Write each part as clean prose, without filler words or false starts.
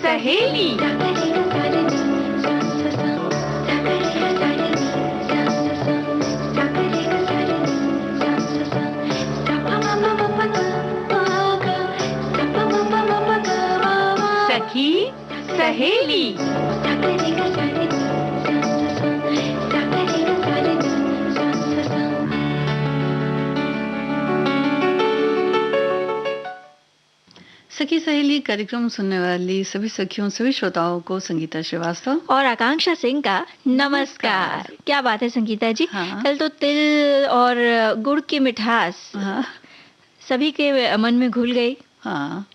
सहेली। सखी सहेली। सखी सहेली कार्यक्रम सुनने वाली सभी सखियों सभी श्रोताओं को संगीता श्रीवास्तव और आकांक्षा सिंह का नमस्कार। क्या बात है संगीता जी। हाँ। कल तो तिल और गुड़ की मिठास हाँ सभी के मन में घुल गई। हाँ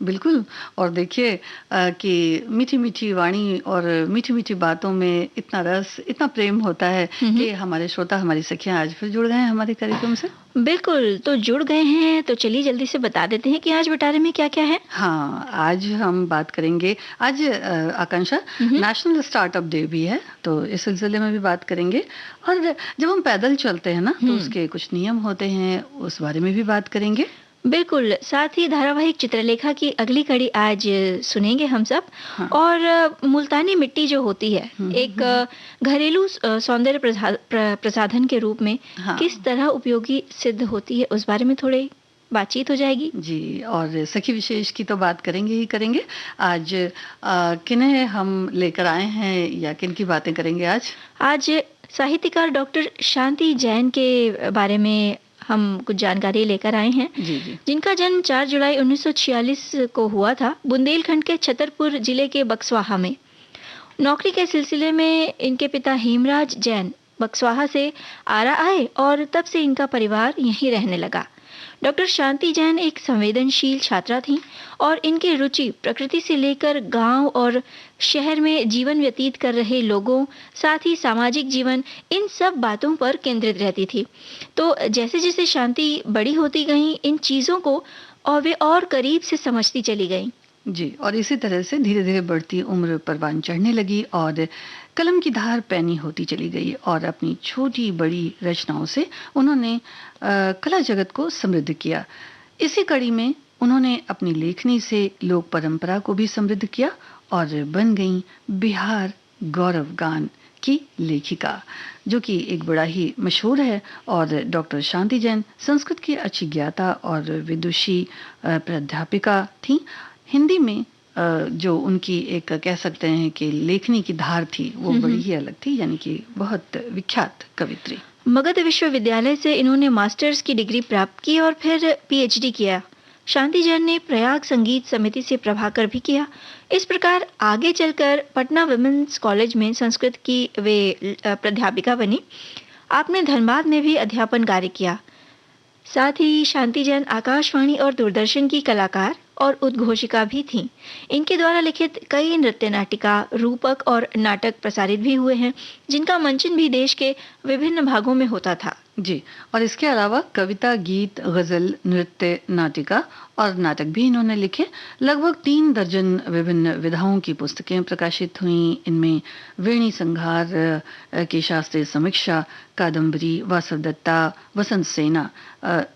बिल्कुल। और देखिए कि मीठी मीठी वाणी और मीठी मीठी बातों में इतना रस इतना प्रेम होता है कि हमारे श्रोता हमारी सखियां आज फिर जुड़ गए हैं हमारे कार्यक्रम से। बिल्कुल, तो जुड़ गए हैं तो चलिए जल्दी से बता देते हैं कि आज बटारे में क्या क्या है। हाँ, आज हम बात करेंगे। आज आकांक्षा नेशनल स्टार्टअप डे भी है, तो इस सिलसिले में भी बात करेंगे। और जब हम पैदल चलते हैं ना तो उसके कुछ नियम होते हैं, उस बारे में भी बात करेंगे। बिल्कुल, साथ ही धारावाहिक चित्रलेखा की अगली कड़ी आज सुनेंगे हम सब। हाँ। और मुल्तानी मिट्टी जो होती है एक घरेलू सौंदर्य प्रसाधन के रूप में हाँ। किस तरह उपयोगी सिद्ध होती है उस बारे में थोड़े बातचीत हो जाएगी जी। और सखी विशेष की तो बात करेंगे ही करेंगे। आज किन्हें हम लेकर आए हैं या किन की बातें करेंगे आज साहित्यकार डॉक्टर शांति जैन के बारे में हम कुछ जानकारी लेकर आए हैं। जी जी। जिनका जन्म 4 जुलाई 1946 को हुआ था बुंदेलखंड के छतरपुर जिले के बक्सवाहा में। नौकरी के सिलसिले में इनके पिता हेमराज जैन बक्सवाहा से आरा आए और तब से इनका परिवार यहीं रहने लगा। डॉक्टर शांति जैन एक संवेदनशील छात्रा थीं और इनकी रुचि प्रकृति से लेकर गांव और शहर में जीवन व्यतीत कर रहे लोगों, साथ ही सामाजिक जीवन, इन सब बातों पर केंद्रित रहती थी। तो जैसे जैसे शांति बड़ी होती गई इन चीज़ों को और वे और करीब से समझती चली गईं। जी। और इसी तरह से धीरे धीरे बढ़ती उम्र परवान चढ़ने लगी और कलम की धार पैनी होती चली गई और अपनी छोटी बड़ी रचनाओं से उन्होंने कला जगत को समृद्ध किया। इसी कड़ी में उन्होंने अपनी लेखनी से लोक परंपरा को भी समृद्ध किया और बन गई बिहार गौरव गान की लेखिका, जो कि एक बड़ा ही मशहूर है। और डॉक्टर शांति जैन संस्कृत की अच्छी ज्ञाता और विदुषी प्राध्यापिका थी। हिंदी में जो उनकी एक कह सकते हैं कि लेखनी की धार थी वो बड़ी ही अलग थी, यानी कि बहुत विख्यात कवित्री। मगध विश्वविद्यालय से इन्होंने मास्टर्स की डिग्री प्राप्त की और फिर पीएचडी किया। शांति जैन ने प्रयाग संगीत समिति से प्रभाकर भी किया। इस प्रकार आगे चलकर पटना विमेंस कॉलेज में संस्कृत की वे प्राध्यापिका बनी। आपने धनबाद में भी अध्यापन कार्य किया। साथ ही शांति जैन आकाशवाणी और दूरदर्शन की कलाकार और उद्घोषिका भी थीं। इनके द्वारा लिखित कई नृत्य नाटिका, रूपक और नाटक प्रसारित भी हुए हैं, जिनका मंचन भी देश के विभिन्न भागों में होता था। जी। और इसके अलावा कविता, गीत, गजल, नृत्य, नाटिका और नाटक भी इन्होंने लिखे। लगभग 3 दर्जन विभिन्न विधाओं की पुस्तकें प्रकाशित हुई। इनमें वेणी संहार की शास्त्रीय समीक्षा, कादम्बरी, वासवदत्ता, वसंत सेना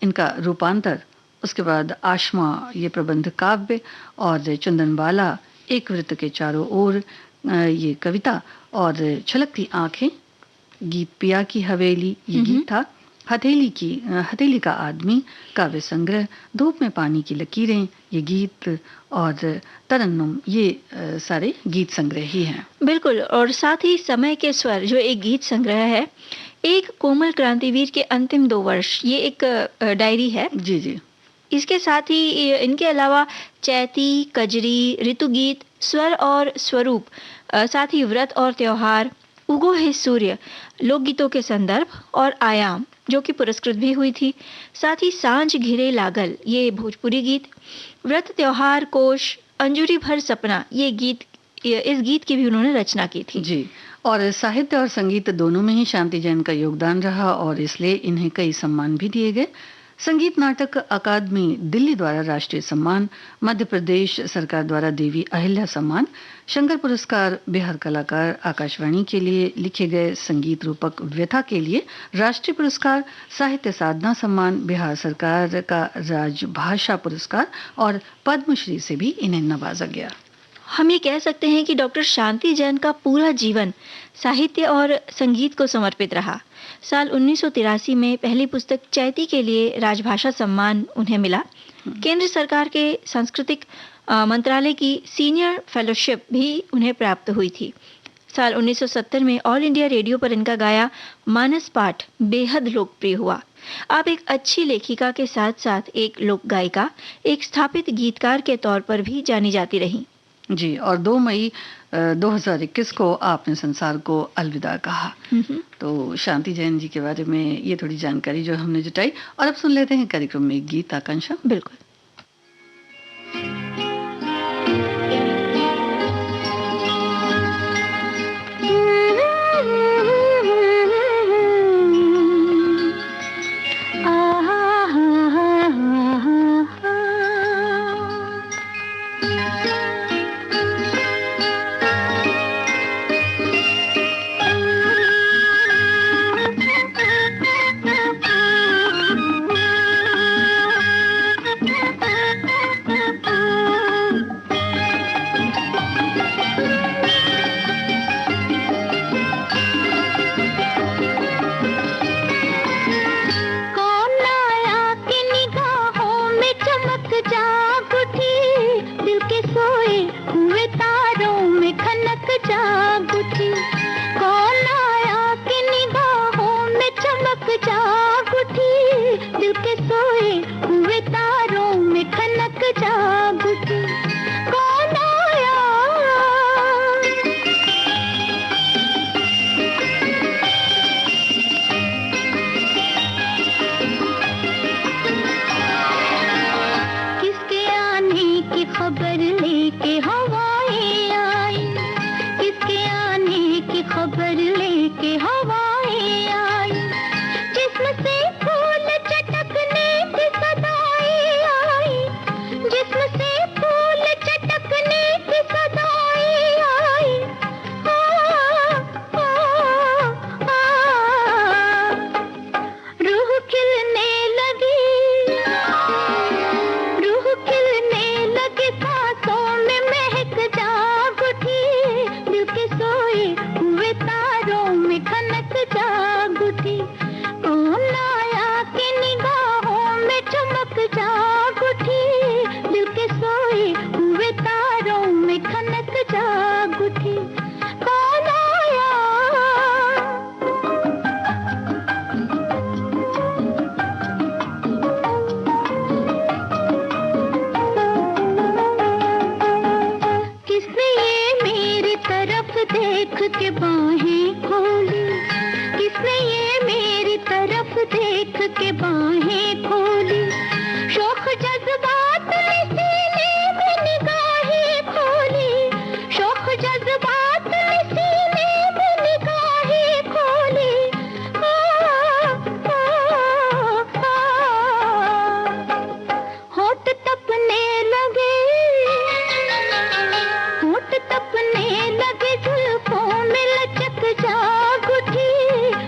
इनका रूपांतर, उसके बाद आशमा ये प्रबंध काव्य, और चंदनबाला एक वृत्त के चारों ओर ये कविता, और छलकती आंखें, गीत पिया की हवेली ये गीत था, हथेली का आदमी काव्य संग्रह, धूप में पानी की लकीरें ये गीत, और तरन्नुम ये सारे गीत संग्रह ही हैं। बिल्कुल। और साथ ही समय के स्वर जो एक गीत संग्रह है, एक कोमल क्रांतिवीर के अंतिम 2 वर्ष ये एक डायरी है। जी जी। इसके साथ ही इनके अलावा चैती, कजरी, ऋतुगीत, स्वर और स्वरूप, साथ ही व्रत और त्योहार, उगो है सूर्य, लोकगीतों के संदर्भ और आयाम जो कि पुरस्कृत भी हुई थी। साथ ही सांझ घिरे लागल ये भोजपुरी गीत, व्रत त्योहार कोश, अंजुरी भर सपना ये गीत, इस गीत की भी उन्होंने रचना की थी। जी। और साहित्य और संगीत दोनों में ही शांति जैन का योगदान रहा और इसलिए इन्हें कई सम्मान भी दिए गए। संगीत नाटक अकादमी दिल्ली द्वारा राष्ट्रीय सम्मान, मध्य प्रदेश सरकार द्वारा देवी अहिल्या सम्मान, शंकर पुरस्कार, बिहार कलाकार आकाशवाणी के लिए लिखे गए संगीत रूपक व्यथा के लिए राष्ट्रीय पुरस्कार, साहित्य साधना सम्मान, बिहार सरकार का राजभाषा पुरस्कार और पद्मश्री से भी इन्हें नवाजा गया। हम ये कह सकते हैं कि डॉक्टर शांति जैन का पूरा जीवन साहित्य और संगीत को समर्पित रहा। साल 1983 में पहली पुस्तक चैती के लिए राजभाषा सम्मान उन्हें मिला। केंद्र सरकार के सांस्कृतिक मंत्रालय की सीनियर फेलोशिप भी उन्हें प्राप्त हुई थी। साल 1970 में ऑल इंडिया रेडियो पर इनका गाया मानस पाठ बेहद लोकप्रिय हुआ। आप एक अच्छी लेखिका के साथ साथ एक लोक गायिका, एक स्थापित गीतकार के तौर पर भी जानी जाती रहीं। जी, और 2 मई 2021 को आपने संसार को अलविदा कहा। तो शांति जैन जी के बारे में ये थोड़ी जानकारी जो हमने जुटाई, और अब सुन लेते हैं कार्यक्रम में एक गीत। आकांक्षा, बिल्कुल।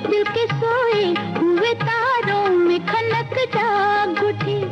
दिल के सोए हुए तारों में खनक जाग उठी।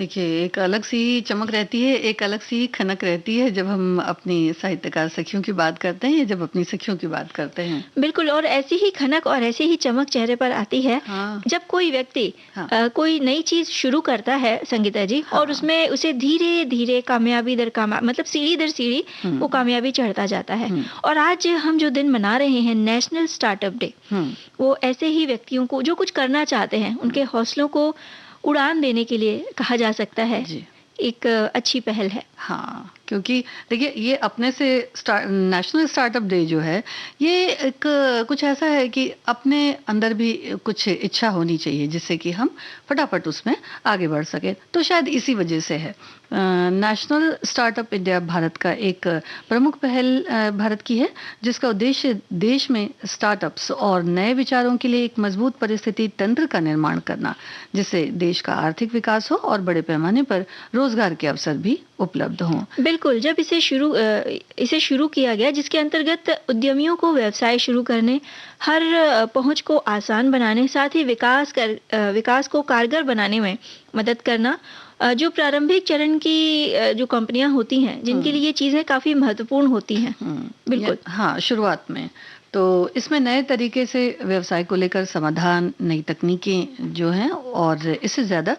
देखिए, एक अलग सी चमक रहती है, एक अलग सी खनक रहती है जब हम अपनी साहित्यकार सखियों की बात करते हैं या जब अपनी सखियों की बात करते हैं। बिल्कुल, और ऐसी ही खनक और ऐसी ही चमक चेहरे पर आती है हाँ, जब कोई व्यक्ति हाँ, कोई नई चीज शुरू करता है संगीता जी, और हाँ। उसमें उसे धीरे धीरे कामयाबी दर कामयाबी, मतलब सीढ़ी दर सीढ़ी वो हुँ, कामयाबी चढ़ता जाता है। हुँ, और आज हम जो दिन मना रहे हैं, नेशनल स्टार्टअप डे, हुँ, वो ऐसे ही व्यक्तियों को जो कुछ करना चाहते हैं हुँ। उनके हौसलों को उड़ान देने के लिए कहा जा सकता है, जी। एक अच्छी पहल है। हाँ, क्योंकि देखिए ये अपने से नेशनल स्टार्टअप डे जो है, ये एक कुछ ऐसा है कि अपने अंदर भी कुछ इच्छा होनी चाहिए जिससे कि हम फटाफट उसमें आगे बढ़ सकें। तो शायद इसी वजह से है। नेशनल स्टार्टअप इंडिया भारत का एक प्रमुख पहल भारत की है, जिसका उद्देश्य देश में स्टार्टअप्स और नए विचारों के लिए एक मजबूत परिस्थिति तंत्र का निर्माण करना, जिससे देश का आर्थिक विकास हो और बड़े पैमाने पर रोजगार के अवसर भी उपलब्ध हों। बिल्कुल, जब इसे शुरू किया गया, जिसके अंतर्गत उद्यमियों को व्यवसाय शुरू करने, हर पहुंच को आसान बनाने, साथ ही विकास को कारगर बनाने में मदद करना, जो प्रारंभिक चरण की जो कंपनियां होती हैं, जिनके हुँ। लिए ये चीजें काफी महत्वपूर्ण होती हैं। बिल्कुल। हाँ, शुरुआत में। तो इसमें नए तरीके से व्यवसाय को लेकर समाधान, नई तकनीकें जो हैं और इससे ज़्यादा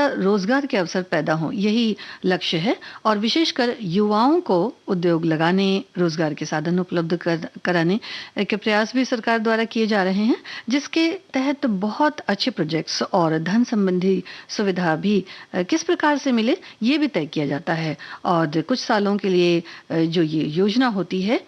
रोज़गार के अवसर पैदा हों, यही लक्ष्य है। और विशेषकर युवाओं को उद्योग लगाने, रोज़गार के साधन उपलब्ध कराने के प्रयास भी सरकार द्वारा किए जा रहे हैं, जिसके तहत बहुत अच्छे प्रोजेक्ट्स और धन संबंधी सुविधा भी किस प्रकार से मिले, ये भी तय किया जाता है। और कुछ सालों के लिए जो ये योजना होती है,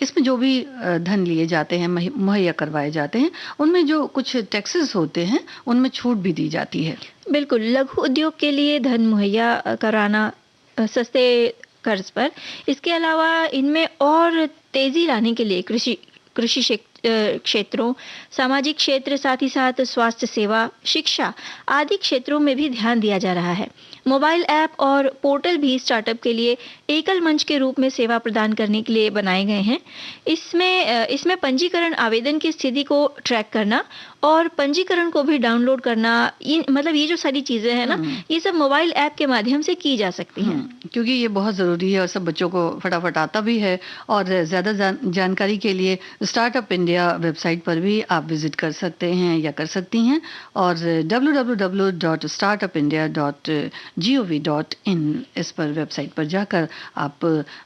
इसमें जो भी धन लिए जाते हैं, मुहैया करवाए जाते हैं, उनमें जो कुछ टैक्सेस होते हैं, उनमें छूट भी दी जाती है। बिल्कुल, लघु उद्योग के लिए धन मुहैया कराना सस्ते कर्ज पर। इसके अलावा इनमें और तेजी लाने के लिए कृषि कृषि क्षेत्रों, सामाजिक क्षेत्र, साथ ही साथ स्वास्थ्य सेवा, शिक्षा आदि क्षेत्रों में भी ध्यान दिया जा रहा है। मोबाइल ऐप और पोर्टल भी स्टार्टअप के लिए एकल मंच के रूप में सेवा प्रदान करने के लिए बनाए गए हैं। इसमें पंजीकरण, आवेदन की स्थिति को ट्रैक करना और पंजीकरण को भी डाउनलोड करना, मतलब ये जो सारी चीजें हैं ना, हुँ। ये सब मोबाइल ऐप के माध्यम से की जा सकती हैं। क्योंकि ये बहुत ज़रूरी है और सब बच्चों को फटाफट आता भी है। और ज़्यादा जानकारी के लिए स्टार्टअप इंडिया वेबसाइट पर भी आप विज़िट कर सकते हैं या कर सकती हैं, और www.startupindia.gov.in इस पर वेबसाइट पर जाकर आप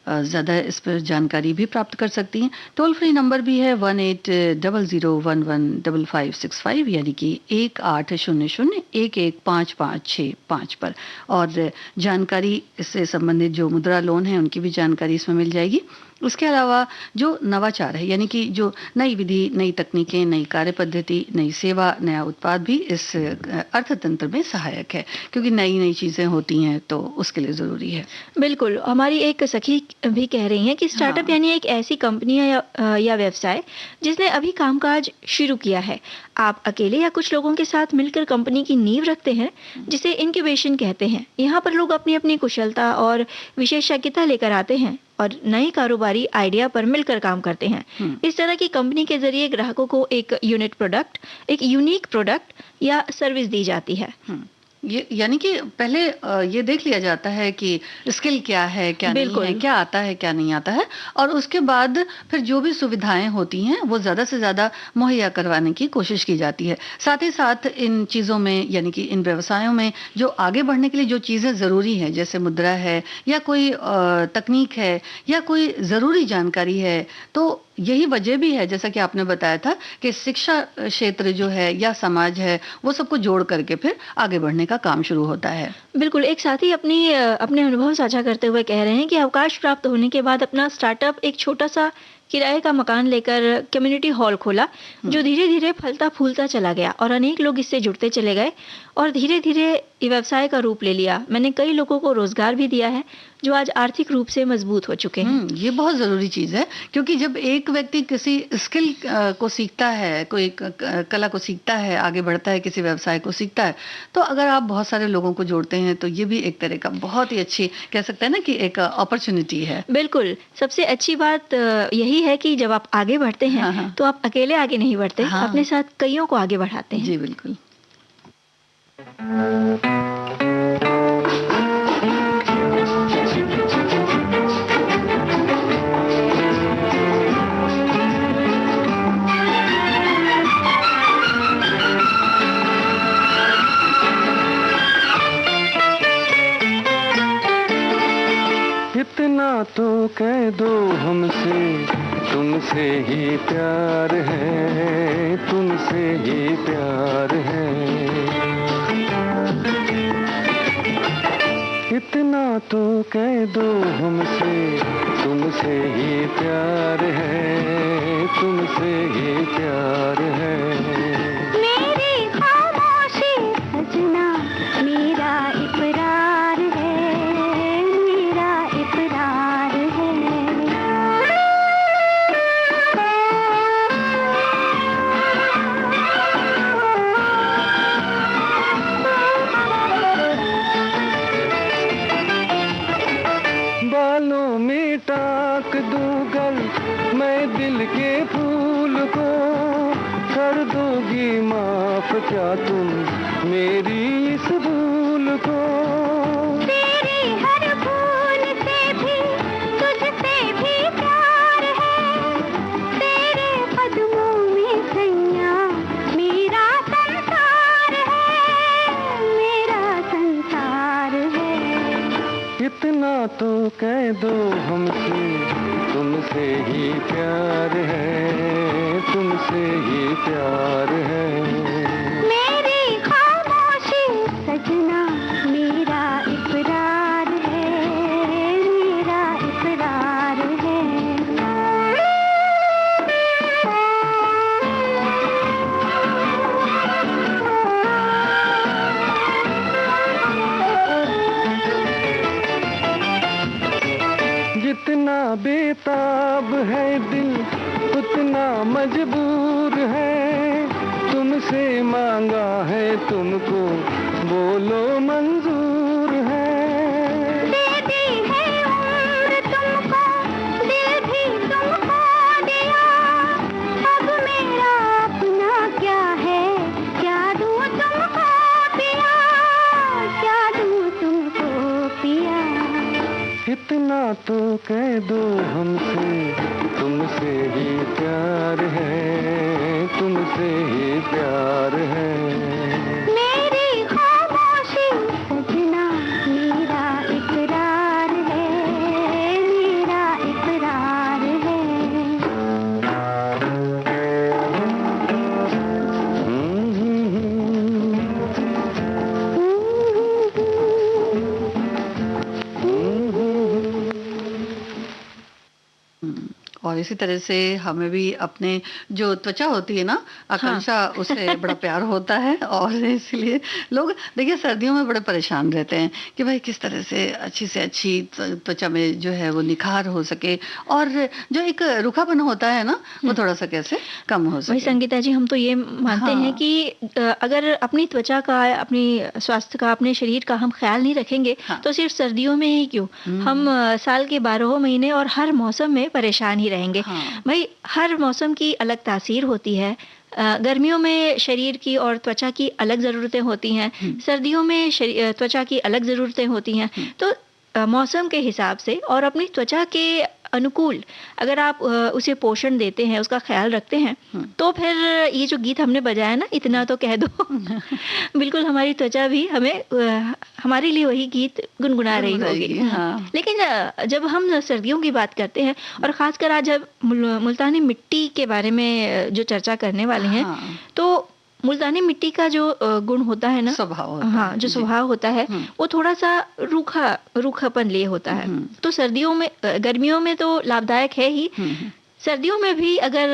ज़्यादा इस पर जानकारी भी प्राप्त कर सकती हैं। टोल फ्री नंबर भी है 1800115565, यानी कि 1800115565 पर। और जानकारी इससे संबंधित जो मुद्रा लोन है उनकी भी जानकारी इसमें मिल जाएगी। उसके अलावा जो नवाचार है, यानी कि जो नई विधि, नई तकनीकें, नई कार्य पद्धति, नई सेवा, नया उत्पाद भी इस अर्थतंत्र में सहायक है, क्योंकि नई नई चीज़ें होती हैं तो उसके लिए ज़रूरी है। बिल्कुल, हमारी एक सखी भी कह रही हैं कि स्टार्टअप हाँ। यानी एक ऐसी कंपनी या व्यवसाय जिसने अभी कामकाज शुरू किया है। आप अकेले या कुछ लोगों के साथ मिलकर कंपनी की नींव रखते हैं, जिसे इंक्यूबेशन कहते हैं। यहाँ पर लोग अपनी अपनी कुशलता और विशेषज्ञता लेकर आते हैं और नए कारोबारी आइडिया पर मिलकर काम करते हैं। हुँ। इस तरह की कंपनी के जरिए ग्राहकों को एक यूनिक प्रोडक्ट या सर्विस दी जाती है। हुँ। ये यानी कि पहले ये देख लिया जाता है कि स्किल क्या है, क्या नहीं है, बिल्कुल। क्या आता है, क्या नहीं आता है, और उसके बाद फिर जो भी सुविधाएँ होती हैं, वो ज़्यादा से ज़्यादा मुहैया करवाने की कोशिश की जाती है। साथ ही साथ इन चीज़ों में, यानी कि इन व्यवसायों में जो आगे बढ़ने के लिए जो चीज़ें ज़रूरी हैं, जैसे मुद्रा है या कोई तकनीक है या कोई ज़रूरी जानकारी है, तो यही वजह भी है, जैसा कि आपने बताया था, कि शिक्षा क्षेत्र जो है या समाज है, वो सबको जोड़ करके फिर आगे बढ़ने का काम शुरू होता है। बिल्कुल, एक साथी अपने अनुभव साझा करते हुए कह रहे हैं कि अवकाश प्राप्त होने के बाद अपना स्टार्टअप एक छोटा-सा किराए का मकान लेकर कम्युनिटी हॉल खोला, हुँ। जो धीरे-धीरे फलता-फूलता चला गया और अनेक लोग इससे जुड़ते चले गए और धीरे-धीरे ये व्यवसाय का रूप ले लिया। मैंने कई लोगों को रोजगार भी दिया है, जो आज आर्थिक रूप से मजबूत हो चुके हैं। ये बहुत ज़रूरी चीज़ है, क्योंकि जब एक व्यक्ति किसी स्किल को सीखता है, कोई कला को सीखता है, आगे बढ़ता है, किसी व्यवसाय को सीखता है, तो अगर आप बहुत सारे लोगों को जोड़ते हैं, तो ये भी एक तरह का बहुत ही अच्छी, कह सकते हैं ना, कि एक अपॉर्च्युनिटी है। बिल्कुल, सबसे अच्छी बात यही है कि जब आप आगे बढ़ते हैं, हाँ, हाँ। तो आप अकेले आगे नहीं बढ़ते, हाँ। अपने साथ कइयों को आगे बढ़ाते हैं। जी, बिल्कुल। इतना तो कह दो हमसे, तुमसे ही प्यार है, तुमसे ही प्यार है। इतना तो कह दो हमसे, तुमसे ही प्यार है, तुमसे ही प्यार है। मेरी खामोशी सजना मेरा इकरार है, मेरा इकरार है। बालों में टाक दूंगल मैं दिल के फूल को, कर दोगी माफ क्या तुम मेरी इस भूल को। तेरी हर भूल से भी तुझसे भी प्यार है, तेरे कदमों में सैया मेरा संसार है, मेरा संसार है। इतना तो कह दो हमसे, तुमसे ही प्यार है, तुमसे ही प्यार है। मेरी खामोशी सजना मेरा इकरार है, मेरा इकरार है। जितना बेताब है दिल उतना मजबूर है, तुमसे मांगा है तुमको बोलो मंजूर है। दे दी है उम्र तुमको, दिल भी तुमको दिया, अब मेरा अपना क्या है, क्या दूं तुमको पिया, क्या दूं तुमको पिया। इतना तो कह दो हमसे, तुमसे ही प्यार है, तुमसे ही प्यार है। मेरी खामोशी सजना मेरा इकरार है, मेरा इकरार है। और इसी तरह से हमें भी अपने जो त्वचा होती है ना आकांक्षा, उससे बड़ा प्यार होता है। और इसलिए लोग देखिए सर्दियों में बड़े परेशान रहते हैं कि भाई किस तरह से अच्छी त्वचा में जो है वो निखार हो सके, और जो एक रूखापन होता है ना वो थोड़ा सा कैसे कम हो वही सके। संगीता जी, हम तो ये मानते हैं कि अगर अपनी त्वचा का, अपनी स्वास्थ्य का, अपने शरीर का हम ख्याल नहीं रखेंगे तो सिर्फ सर्दियों में ही क्यों, हम साल के 12 महीने और हर मौसम में परेशान ही रहेंगे। भाई हर मौसम की अलग तासीर होती है। गर्मियों में शरीर की और त्वचा की अलग ज़रूरतें होती हैं, सर्दियों में त्वचा की अलग ज़रूरतें होती हैं। तो मौसम के हिसाब से और अपनी त्वचा के अनुकूल अगर आप उसे पोषण देते हैं, उसका ख्याल रखते हैं, तो फिर ये जो गीत हमने बजाया ना, इतना तो कह दो, बिल्कुल हमारी त्वचा भी हमें हमारे लिए वही गीत गुनगुना रही होगी। लेकिन जब हम सर्दियों की बात करते हैं और ख़ासकर आज जब मुल्तानी मिट्टी के बारे में जो चर्चा करने वाले हैं, तो मुल्तानी मिट्टी का जो गुण होता है ना, स्वभाव जो स्वभाव होता है वो थोड़ा सा रूखापन लिए होता है। तो सर्दियों में, गर्मियों में तो लाभदायक है ही, सर्दियों में भी अगर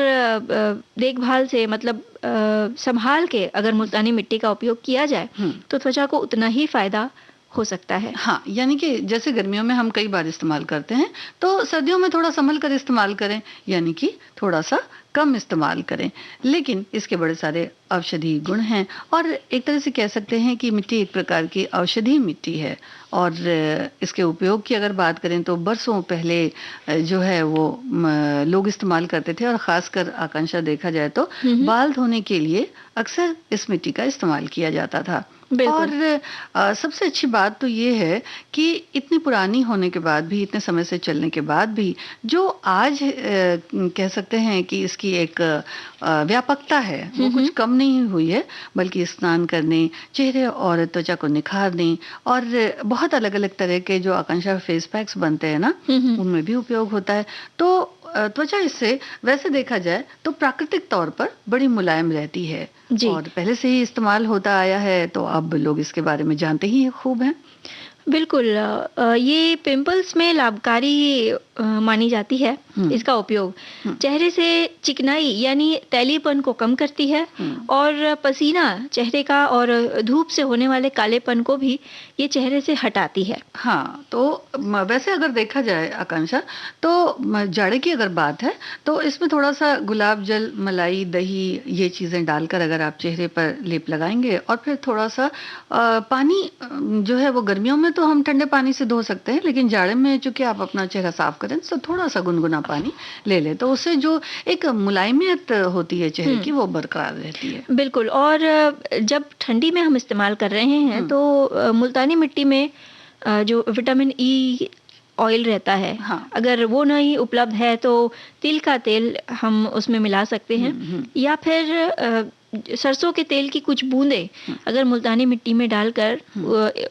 देखभाल से, मतलब संभाल के अगर मुल्तानी मिट्टी का उपयोग किया जाए तो त्वचा को उतना ही फायदा हो सकता है। हाँ, यानी कि जैसे गर्मियों में हम कई बार इस्तेमाल करते हैं, तो सर्दियों में थोड़ा संभल कर इस्तेमाल करें, यानी कि थोड़ा सा कम इस्तेमाल करें। लेकिन इसके बड़े सारे औषधि गुण हैं, और एक तरह से कह सकते हैं कि मिट्टी एक प्रकार की औषधि मिट्टी है। और इसके उपयोग की अगर बात करें तो बरसों पहले जो है वो लोग इस्तेमाल करते थे, और ख़ासकर आकांक्षा देखा जाए तो बाल धोने के लिए अक्सर इस मिट्टी का इस्तेमाल किया जाता था। बिल्कुल। और सबसे अच्छी बात तो ये है कि इतनी पुरानी होने के बाद भी, इतने समय से चलने के बाद भी, जो आज कह सकते हैं कि इसकी एक व्यापकता है, वो कुछ कम नहीं हुई है, बल्कि स्नान करने, चेहरे और त्वचा को निखारने, और बहुत अलग अलग तरह के जो आकांक्षा फेस पैक्स बनते हैं ना, उनमें भी उपयोग होता है। तो त्वचा इससे वैसे देखा जाए तो प्राकृतिक तौर पर बड़ी मुलायम रहती है, जी। और पहले से ही इस्तेमाल होता आया है, तो अब लोग इसके बारे में जानते ही खूब हैं। बिल्कुल। ये पिंपल्स में लाभकारी मानी जाती है इसका उपयोग। चेहरे से चिकनाई यानी तैलीपन को कम करती है, और पसीना चेहरे का और धूप से होने वाले कालेपन को भी ये चेहरे से हटाती है। हाँ, तो वैसे अगर देखा जाए आकांक्षा, तो जाड़े की अगर बात है तो इसमें थोड़ा सा गुलाब जल, मलाई, दही, ये चीजें डालकर अगर आप चेहरे पर लेप लगाएंगे, और फिर थोड़ा सा पानी जो है वो, गर्मियों में तो हम ठंडे पानी से धो सकते हैं, लेकिन जाड़े में चूंकि आप अपना चेहरा साफ करें तो थोड़ा सा गुनगुना पानी ले लें, तो उससे जो एक मुलायमियत होती है चेहरे की, वो बरकरार रहती है। बिल्कुल। और जब ठंडी में हम इस्तेमाल कर रहे हैं तो मुल्तानी मिट्टी में जो विटामिन ई ऑयल रहता है, हाँ। अगर वो नहीं उपलब्ध है तो तिल का तेल हम उसमें मिला सकते हैं, या फिर सरसों के तेल की कुछ बूंदें अगर मुल्तानी मिट्टी में डालकर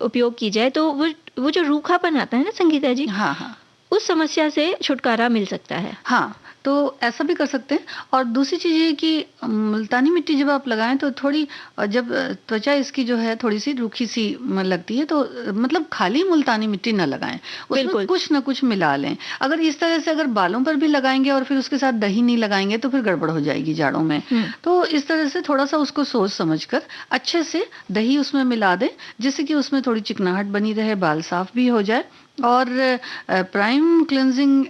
उपयोग की जाए, तो वो जो रूखापन आता है ना संगीता जी, हाँ हाँ, उस समस्या से छुटकारा मिल सकता है। हाँ, तो ऐसा भी कर सकते हैं। और दूसरी चीज ये कि मुल्तानी मिट्टी जब आप लगाएं तो थोड़ी, जब त्वचा इसकी जो है थोड़ी सी रूखी सी लगती है, तो मतलब खाली मुल्तानी मिट्टी ना लगाएं, उसमें कुछ ना कुछ मिला लें। अगर इस तरह से अगर बालों पर भी लगाएंगे और फिर उसके साथ दही नहीं लगाएंगे तो फिर गड़बड़ हो जाएगी जाड़ों में। तो इस तरह से थोड़ा सा उसको सोच समझकर अच्छे से दही उसमें मिला दें, जिससे कि उसमें थोड़ी चिकनाहट बनी रहे, बाल साफ भी हो जाए। और प्राइम क्लेंजिंग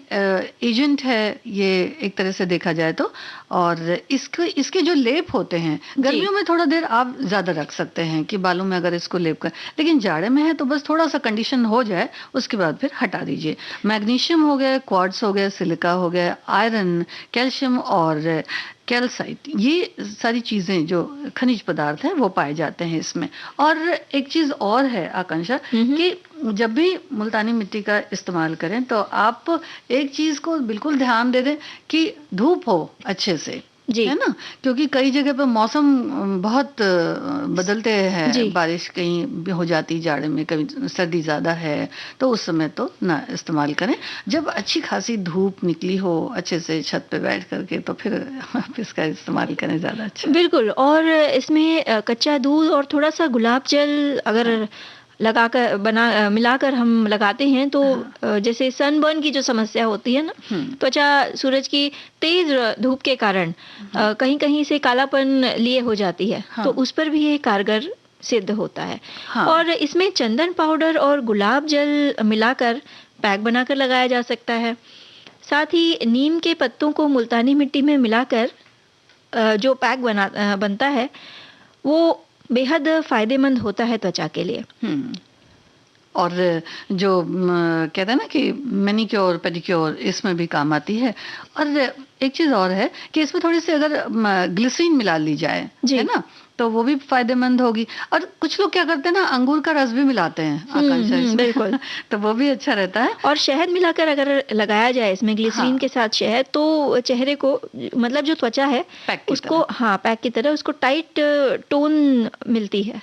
एजेंट है ये एक तरह से देखा जाए तो। और इसके जो लेप होते हैं, गर्मियों में थोड़ा देर आप ज्यादा रख सकते हैं कि बालों में अगर इसको लेप कर, लेकिन जाड़े में है तो बस थोड़ा सा कंडीशन हो जाए, उसके बाद फिर हटा दीजिए। मैग्नीशियम हो गया, क्वार्ट्ज हो गया, सिलिका हो गया, आयरन, कैल्शियम और कैल्साइट, ये सारी चीजें जो खनिज पदार्थ हैं वो पाए जाते हैं इसमें। और एक चीज और है आकांक्षा, कि जब भी मुल्तानी मिट्टी का इस्तेमाल करें तो आप एक चीज को बिल्कुल ध्यान दे दें कि धूप हो अच्छे से, है ना, क्योंकि कई जगह पर मौसम बहुत बदलते हैं, बारिश कहीं हो जाती है जाड़े में, कभी सर्दी ज्यादा है, तो उस समय तो ना इस्तेमाल करें। जब अच्छी खासी धूप निकली हो अच्छे से छत पे बैठ करके, तो फिर आप इसका इस्तेमाल करें, ज्यादा अच्छा। बिल्कुल। और इसमें कच्चा दूध और थोड़ा सा गुलाब जल अगर लगाकर मिलाकर हम लगाते हैं तो जैसे सनबर्न की जो समस्या होती है ना, त्वचा सूरज की तेज धूप के कारण कहीं कहीं से कालापन लिए हो जाती है, तो उस पर भी ये कारगर सिद्ध होता है। और इसमें चंदन पाउडर और गुलाब जल मिलाकर पैक बनाकर लगाया जा सकता है। साथ ही नीम के पत्तों को मुल्तानी मिट्टी में मिलाकर जो पैक बनता है वो बेहद फायदेमंद होता है त्वचा के लिए। और जो कहते हैं ना कि मैनिक्योर पेडिक्योर, इसमें भी काम आती है। और एक चीज और है कि इसमें थोड़ी सी अगर ग्लिसरीन मिला ली जाए, है ना, तो वो भी फायदेमंद होगी। और कुछ लोग क्या करते हैं ना, अंगूर का रस भी मिलाते हैं आकांक्षा इसमें, बिल्कुल, तो वो भी अच्छा रहता है। और शहद मिलाकर अगर लगाया जाए इसमें ग्लिसरीन के साथ शहद, तो चेहरे को, मतलब जो त्वचा है उसको, पैक की तरह उसको टाइट टोन मिलती है।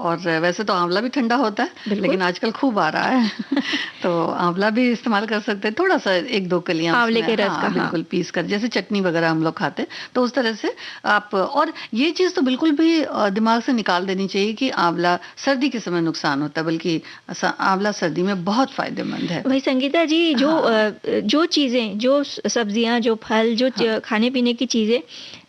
और वैसे तो आंवला भी ठंडा होता है, लेकिन आजकल खूब आ रहा है तो आंवला भी इस्तेमाल कर सकते हैं, थोड़ा सा 1-2 कलियां आंवले के रस का, बिल्कुल पीस कर, जैसे चटनी वगैरह हम लोग खाते हैं, तो उस तरह से आप। और ये चीज तो बिल्कुल भी दिमाग से निकाल देनी चाहिए कि आंवला सर्दी के समय नुकसान होता है, बल्कि आंवला सर्दी में बहुत फायदेमंद है। भाई संगीता जी, जो चीजें, जो सब्जियां, जो फल, जो खाने पीने की चीजें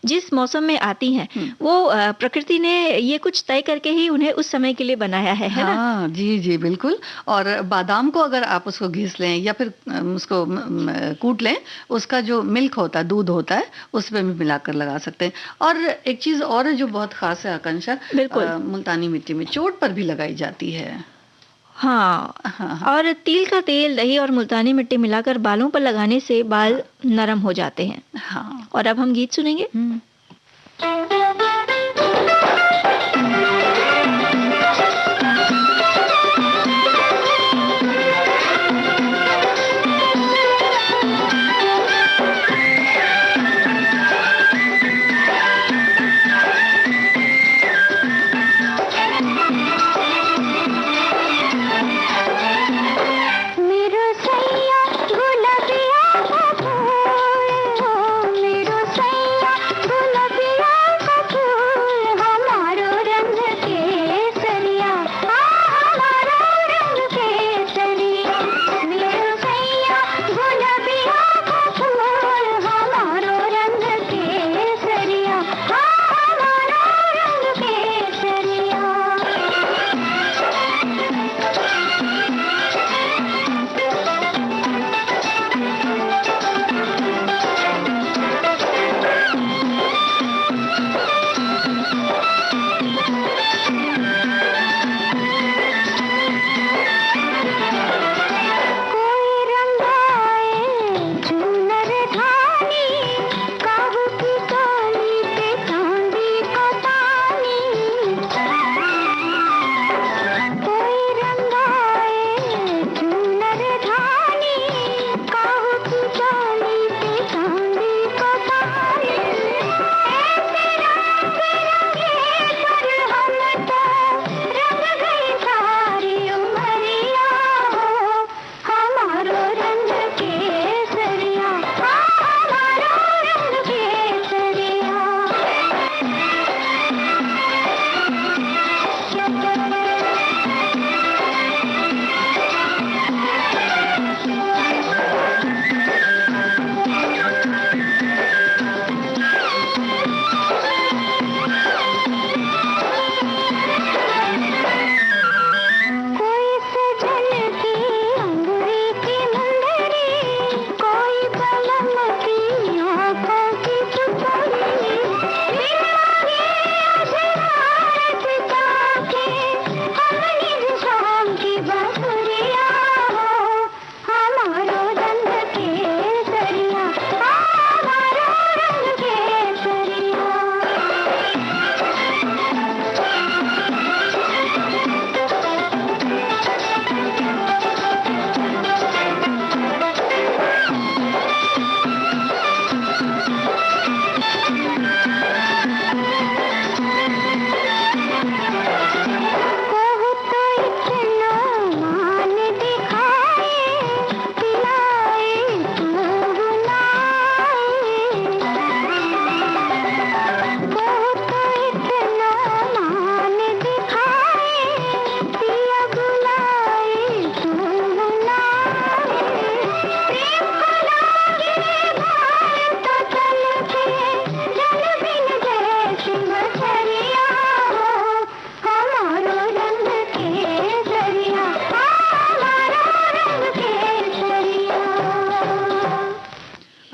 जिस मौसम में आती हैं, वो प्रकृति ने ये कुछ तय करके ही उन्हें उस समय के लिए बनाया है ना? जी जी बिल्कुल। और बादाम को अगर आप उसको घिस लें या फिर उसको कूट लें, उसका जो मिल्क होता है, दूध होता है, उसमें भी मिलाकर लगा सकते हैं। और एक चीज और है जो बहुत खास है आकांक्षा, मुल्तानी मिट्टी में चोट पर भी लगाई जाती है। और तिल का तेल, दही और मुल्तानी मिट्टी मिलाकर बालों पर लगाने से बाल नरम हो जाते हैं। और अब हम गीत सुनेंगे।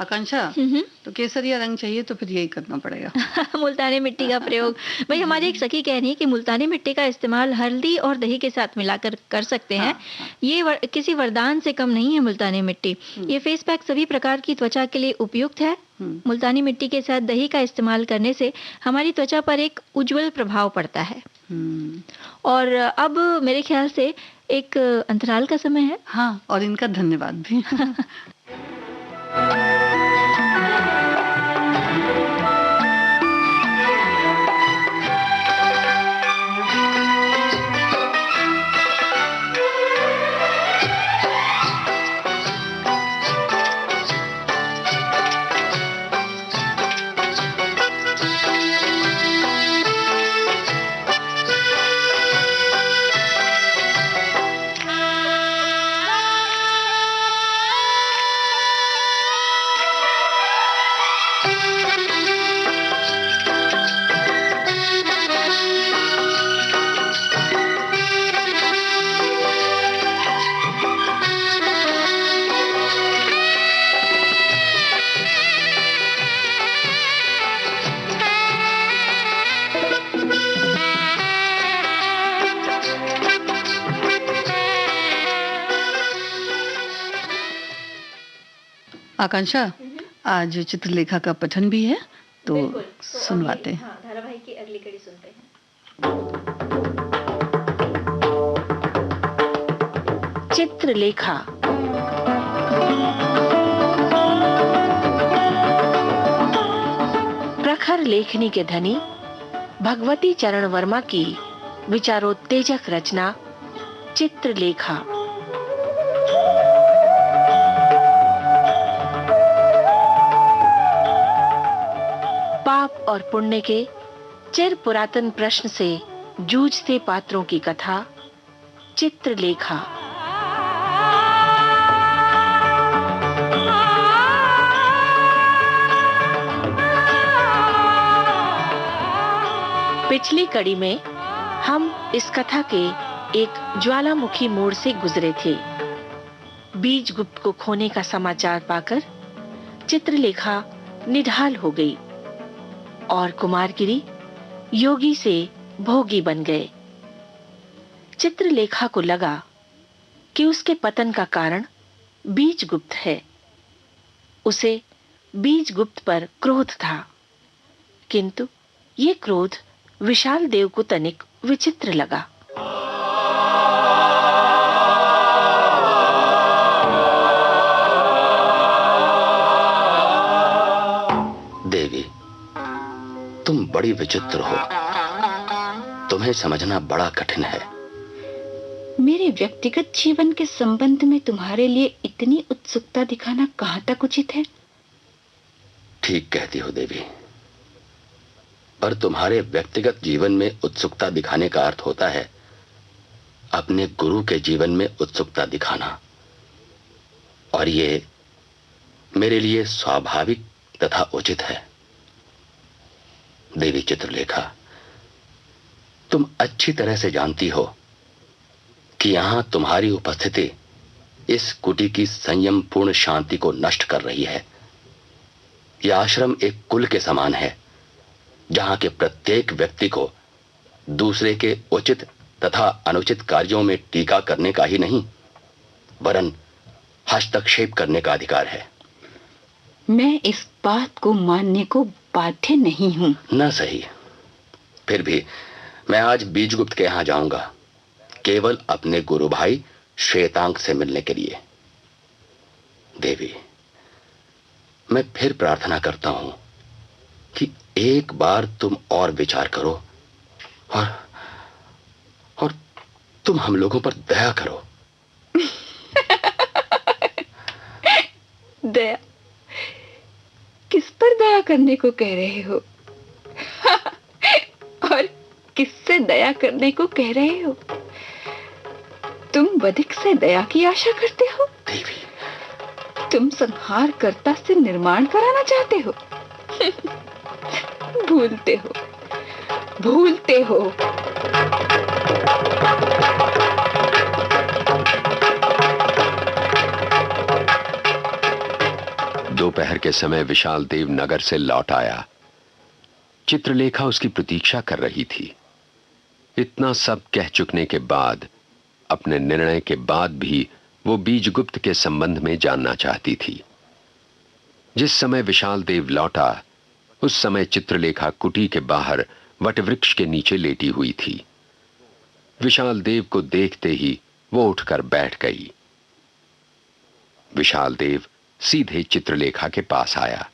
आकांक्षा, हम्म। तो केसरिया रंग चाहिए तो फिर यही करना पड़ेगा। मुल्तानी मिट्टी का प्रयोग, भाई हमारी एक सखी कह रही है कि मुल्तानी मिट्टी का इस्तेमाल हल्दी और दही के साथ मिलाकर कर सकते हैं। हाँ। ये किसी वरदान से कम नहीं है मुल्तानी मिट्टी। ये फेस पैक सभी प्रकार की त्वचा के लिए उपयुक्त है। मुल्तानी मिट्टी के साथ दही का इस्तेमाल करने से हमारी त्वचा पर एक उज्जवल प्रभाव पड़ता है। और अब मेरे ख्याल से एक अंतराल का समय है। हाँ, और इनका धन्यवाद भी। आकांक्षा, आज चित्रलेखा का पठन भी है, तो सुनवाते हैं। धारावाहिक की अगली कड़ी सुनते हैं। चित्रलेखा। प्रखर लेखनी के धनी भगवती चरण वर्मा की विचारोत्तेजक रचना चित्रलेखा। पाप और पुण्य के चिर पुरातन प्रश्न से जूझते पात्रों की कथा चित्रलेखा। पिछली कड़ी में हम इस कथा के एक ज्वालामुखी मोड़ से गुजरे थे। बीजगुप्त को खोने का समाचार पाकर चित्रलेखा निढाल हो गई और कुमारगिरी योगी से भोगी बन गए। चित्रलेखा को लगा कि उसके पतन का कारण बीजगुप्त है। उसे बीजगुप्त पर क्रोध था, किंतु ये क्रोध विशाल देव को तनिक विचित्र लगा। देवी, तुम बड़ी विचित्र हो। तुम्हें समझना बड़ा कठिन है। मेरे व्यक्तिगत जीवन के संबंध में तुम्हारे लिए इतनी उत्सुकता दिखाना कहाँ तक उचित है? ठीक कहती हो देवी, पर तुम्हारे व्यक्तिगत जीवन में उत्सुकता दिखाने का अर्थ होता है अपने गुरु के जीवन में उत्सुकता दिखाना, और ये मेरे लिए स्वाभाविक तथा उचित है। देवी चित्रलेखा, तुम अच्छी तरह से जानती हो कि यहां तुम्हारी उपस्थिति इस कुटी की संयम पूर्ण शांति को नष्ट कर रही है। यह आश्रम एक कुल के समान है, जहां के प्रत्येक व्यक्ति को दूसरे के उचित तथा अनुचित कार्यों में टीका करने का ही नहीं, वरन हस्तक्षेप करने का अधिकार है। मैं इस बात को मानने को बाध्य नहीं हूं। न सही, फिर भी मैं आज बीजगुप्त के यहां जाऊंगा, केवल अपने गुरु भाई श्वेतांक से मिलने के लिए। देवी, मैं फिर प्रार्थना करता हूं कि एक बार तुम और विचार करो और तुम हम लोगों पर दया करो। दया? किस पर दया करने को कह रहे हो? और किससे दया करने को कह रहे हो? तुम बधिक से दया की आशा करते हो? देवी, तुम संहारकर्ता से निर्माण कराना चाहते हो? भूलते हो, भूलते हो। दोपहर के समय विशाल देव नगर से लौट आया। चित्रलेखा उसकी प्रतीक्षा कर रही थी। इतना सब कह चुकने के बाद, अपने निर्णय के बाद भी वो बीजगुप्त के संबंध में जानना चाहती थी। जिस समय विशाल देव लौटा, उस समय चित्रलेखा कुटी के बाहर वटवृक्ष के नीचे लेटी हुई थी। विशाल देव को देखते ही वो उठकर बैठ गई। विशाल देव सीधे चित्रलेखा के पास आया।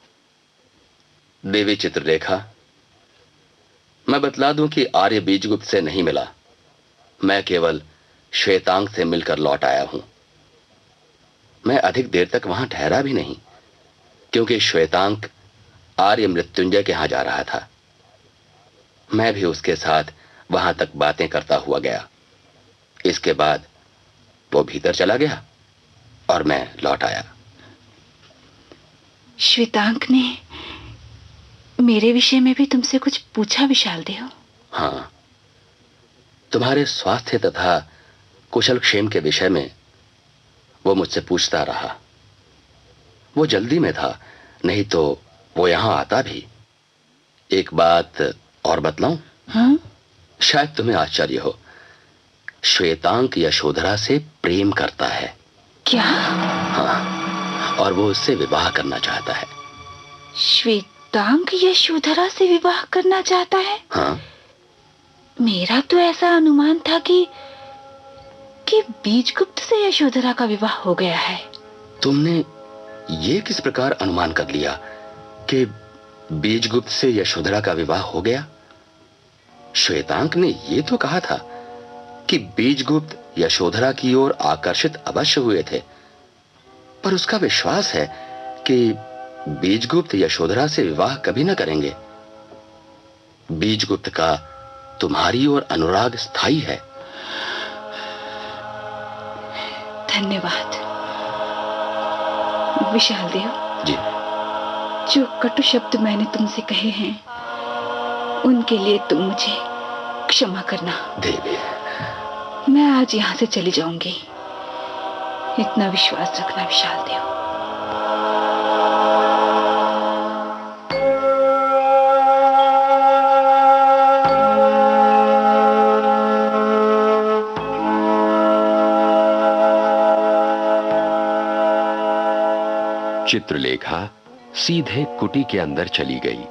देवी चित्रलेखा, मैं बतला दूं कि आर्य बीजगुप्त से नहीं मिला। मैं केवल श्वेतांग से मिलकर लौट आया हूं। मैं अधिक देर तक वहां ठहरा भी नहीं, क्योंकि श्वेतांग आर्य मृत्युंजय के यहां जा रहा था। मैं भी उसके साथ वहां तक बातें करता हुआ गया। इसके बाद वो भीतर चला गया और मैं लौट आया। श्वेतांग ने मेरे विषय में भी तुमसे कुछ पूछा विशाल देव? हाँ, तुम्हारे स्वास्थ्य तथा कुशल क्षेम के विषय में वो मुझसे पूछता रहा। वो जल्दी में था, नहीं तो वो यहां आता भी। एक बात और बतलाऊं? हाँ? शायद तुम्हें आश्चर्य हो, श्वेतांग यशोधरा से प्रेम करता है। क्या? हाँ, और वो उससे विवाह करना चाहता है। श्वेतांग यशोधरा से विवाह करना चाहता है? हाँ। मेरा तो ऐसा अनुमान था कि बीजगुप्त से यशोधरा का विवाह हो गया है। तुमने ये किस प्रकार अनुमान कर लिया कि बीजगुप्त से यशोधरा का विवाह हो गया? श्वेतांग ने ये तो कहा था कि बीजगुप्त यशोधरा की ओर आकर्षित अवश्य हुए थे, पर उसका विश्वास है कि बीजगुप्त यशोधरा से विवाह कभी न करेंगे। बीजगुप्त का तुम्हारी ओर अनुराग स्थायी है। धन्यवाद विशाल देव जी। जो कटु शब्द मैंने तुमसे कहे हैं, उनके लिए तुम मुझे क्षमा करना। देवी, मैं आज यहाँ से चली जाऊंगी, इतना विश्वास रखना विशाल देव। चित्रलेखा सीधे कुटी के अंदर चली गई।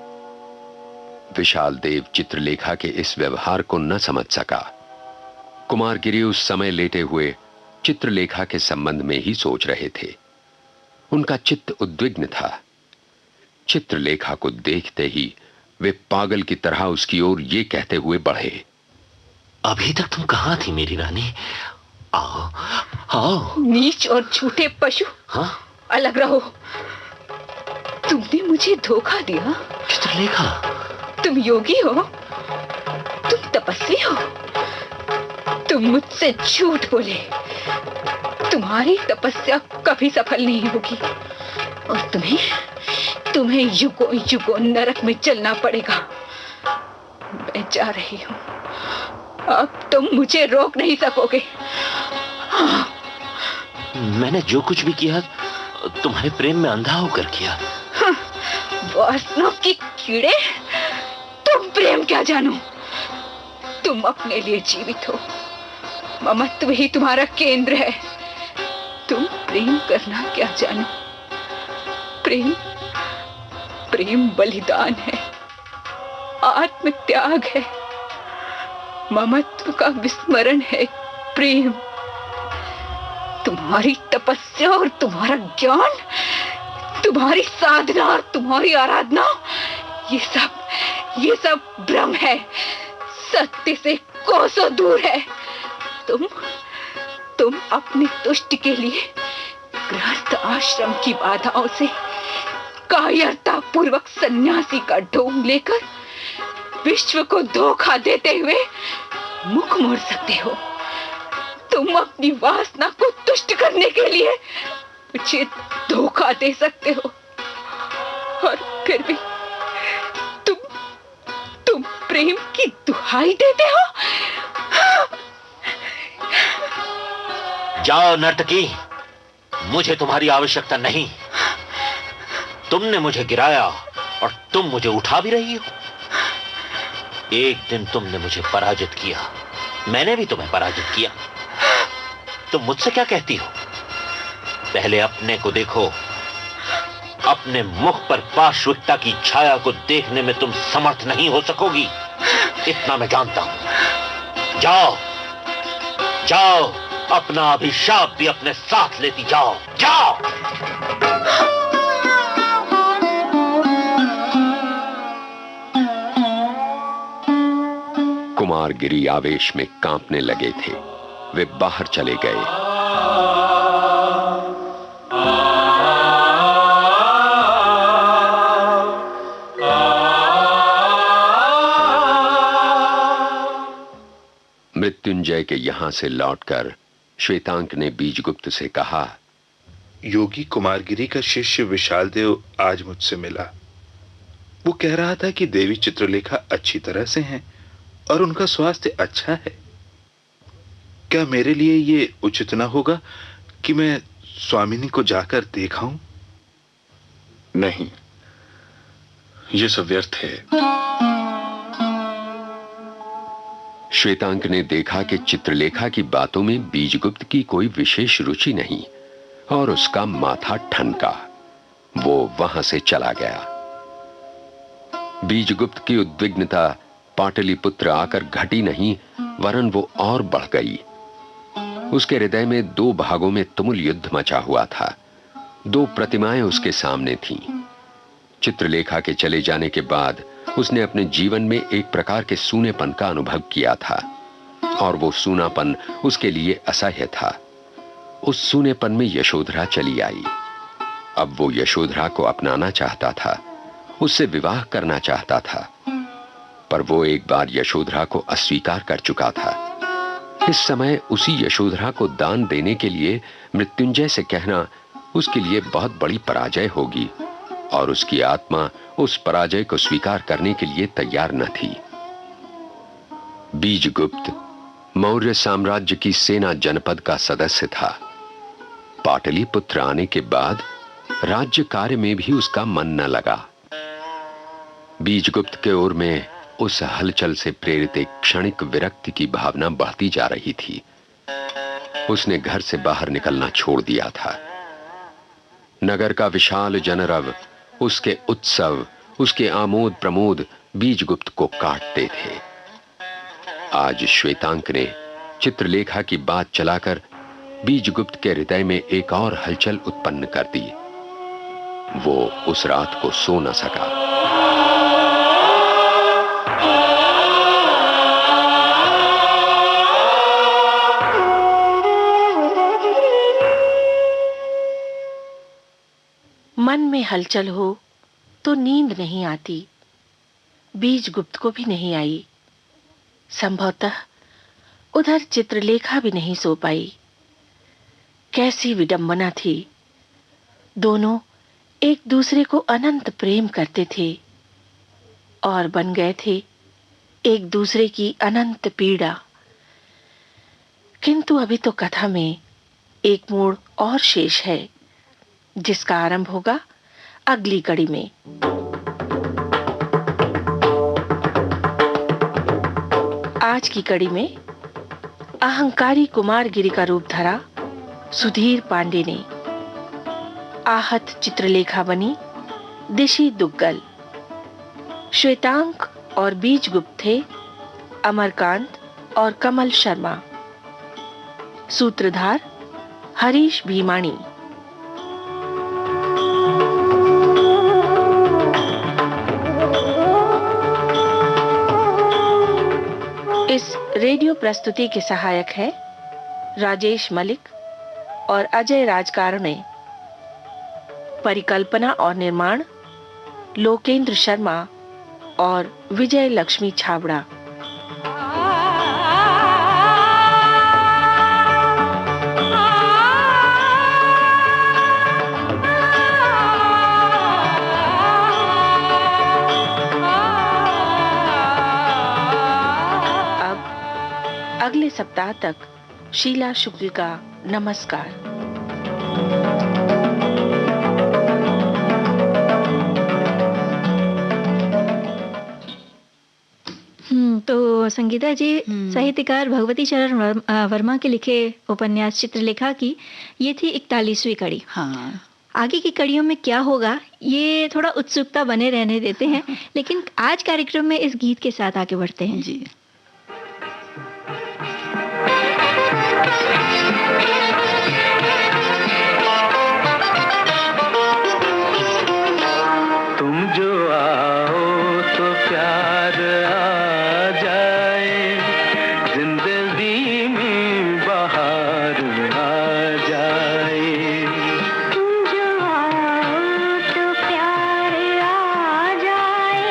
विशाल देव चित्रलेखा के इस व्यवहार को न समझ सका। कुमारगिरी उस समय लेटे हुए चित्रलेखा के संबंध में ही सोच रहे थे। उनका चित्त उद्विग्न था। चित्रलेखा को देखते ही वे पागल की तरह उसकी ओर ये कहते हुए बढ़े, अभी तक तुम कहां थी मेरी रानी? आओ, आओ। नीच और झूठे पशु, हाँ? अलग रहो। तुमने मुझे धोखा दिया। चित्रलेखा, तुम योगी हो, तुम तपस्वी हो, तुम मुझसे झूठ बोले। तुम्हारी तपस्या कभी सफल नहीं होगी और तुम्हें युगों युगों नरक में चलना पड़ेगा। मैं जा रही हूं, अब तुम मुझे रोक नहीं सकोगे। हाँ। मैंने जो कुछ भी किया तुम्हारे प्रेम में अंधा होकर किया। वासना की कीड़े, तुम प्रेम क्या जानो? तुम अपने लिए जीवित हो, ममत्व ही तुम्हारा केंद्र है। तुम प्रेम करना क्या जानो? प्रेम बलिदान है, आत्म त्याग है, ममत्व का विस्मरण है प्रेम। तुम्हारी तपस्या और तुम्हारा ज्ञान, तुम्हारी साधना और तुम्हारी आराधना, ये सब भ्रम है, सत्य से कोसों दूर है। तुम अपनी तुष्टि के लिए गृहस्थ आश्रम की बाधाओं से कायरता पूर्वक सन्यासी का ढोंग लेकर विश्व को धोखा देते हुए मुख मोड़ सकते हो। तुम अपनी वासना को तुष्ट करने के लिए मुझे धोखा दे सकते हो, और फिर भी तुम प्रेम की दुहाई देते हो। जाओ नर्तकी, मुझे तुम्हारी आवश्यकता नहीं। तुमने मुझे गिराया और तुम मुझे उठा भी रही हो। एक दिन तुमने मुझे पराजित किया, मैंने भी तुम्हें पराजित किया। तुम मुझसे क्या कहती हो? पहले अपने को देखो। अपने मुख पर पाशविकता की छाया को देखने में तुम समर्थ नहीं हो सकोगी, इतना मैं जानता हूं। जाओ जाओ, अपना अभिशाप भी अपने साथ लेती जाओ। जाओ। कुमारगिरी आवेश में कांपने लगे थे। वे बाहर चले गए। मृत्युंजय के यहां से लौटकर श्वेतांक ने बीजगुप्त से कहा, योगी कुमारगिरी का शिष्य विशाल देव आज मुझसे मिला। वो कह रहा था कि देवी चित्रलेखा अच्छी तरह से हैं और उनका स्वास्थ्य अच्छा है। क्या मेरे लिए ये उचित ना होगा कि मैं स्वामिनी को जाकर देखाऊं? नहीं, ये सब व्यर्थ है। श्वेतांक ने देखा कि चित्रलेखा की बातों में बीजगुप्त की कोई विशेष रुचि नहीं और उसका माथा ठनका। वो वहां से चला गया। बीजगुप्त की उद्विग्नता पाटलिपुत्र आकर घटी नहीं, वरन वो और बढ़ गई। उसके हृदय में दो भागों में तुमुल युद्ध मचा हुआ था। दो प्रतिमाएं उसके सामने थीं। चित्रलेखा के चले जाने के बाद उसने अपने जीवन में एक प्रकार के सूनेपन का अनुभव किया था और वो सूनापन उसके लिए असह्य था। उस सूनेपन में यशोधरा चली आई। अब वो यशोधरा को अपनाना चाहता था, उससे विवाह करना चाहता था, पर वो एक बार यशोधरा को अस्वीकार कर चुका था। इस समय उसी यशोधरा को दान देने के लिए मृत्युंजय से कहना उसके लिए बहुत बड़ी पराजय होगी और उसकी आत्मा उस पराजय को स्वीकार करने के लिए तैयार न थी। बीजगुप्त मौर्य साम्राज्य की सेना जनपद का सदस्य था। पाटलिपुत्र आने के बाद राज्य कार्य में भी उसका मन न लगा। बीजगुप्त के ओर में उस हलचल से प्रेरित एक क्षणिक विरक्ति की भावना बढ़ती जा रही थी। उसने घर से बाहर निकलना छोड़ दिया था। नगर का विशाल जनरव, उसके उत्सव, उसके आमोद प्रमोद बीजगुप्त को काटते थे। आज श्वेतांक ने चित्रलेखा की बात चलाकर बीजगुप्त के हृदय में एक और हलचल उत्पन्न कर दी। वो उस रात को सो न सका। मन में हलचल हो तो नींद नहीं आती। बीजगुप्त को भी नहीं आई। संभवतः उधर चित्रलेखा भी नहीं सो पाई। कैसी विडंबना थी। दोनों एक दूसरे को अनंत प्रेम करते थे और बन गए थे एक दूसरे की अनंत पीड़ा। किंतु अभी तो कथा में एक मोड़ और शेष है, जिसका आरंभ होगा अगली कड़ी में। आज की कड़ी में अहंकारी कुमारगिरी का रूप धरा सुधीर पांडे ने। आहत चित्रलेखा बनी दिशी दुग्गल। श्वेतांक और बीजगुप्त थे अमरकांत और कमल शर्मा। सूत्रधार हरीश भीमाणी। इस रेडियो प्रस्तुति के सहायक हैं राजेश मलिक और अजय राजकारणे। परिकल्पना और निर्माण लोकेंद्र शर्मा और विजय लक्ष्मी छाबड़ा। अगले सप्ताह तक शीला शुक्ल का नमस्कार। संगीता जी, साहित्यकार भगवती चरण वर्मा के लिखे उपन्यास चित्रलेखा की ये थी 41वीं कड़ी। हाँ, आगे की कड़ियों में क्या होगा ये थोड़ा उत्सुकता बने रहने देते हैं, लेकिन आज कार्यक्रम में इस गीत के साथ आगे बढ़ते हैं। जी। तुम जो आओ तो प्यार आ जाए, जिंदगी में बाहर आ जाए। तुम जो आओ तो प्यार आ जाए,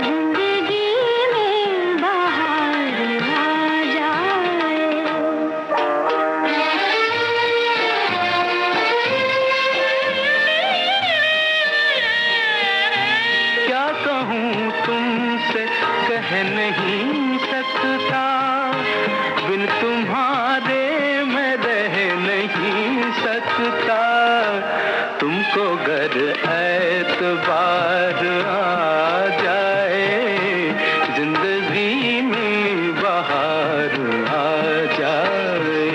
जिंदगी में बाहर आ जाए। क्या कहूँ तुमसे कह नहीं सकता, बिन तुम्हारे मैं रह नहीं सकता। तुमको गर एतबार आ जाए, जिंदगी में बाहर आ जाए।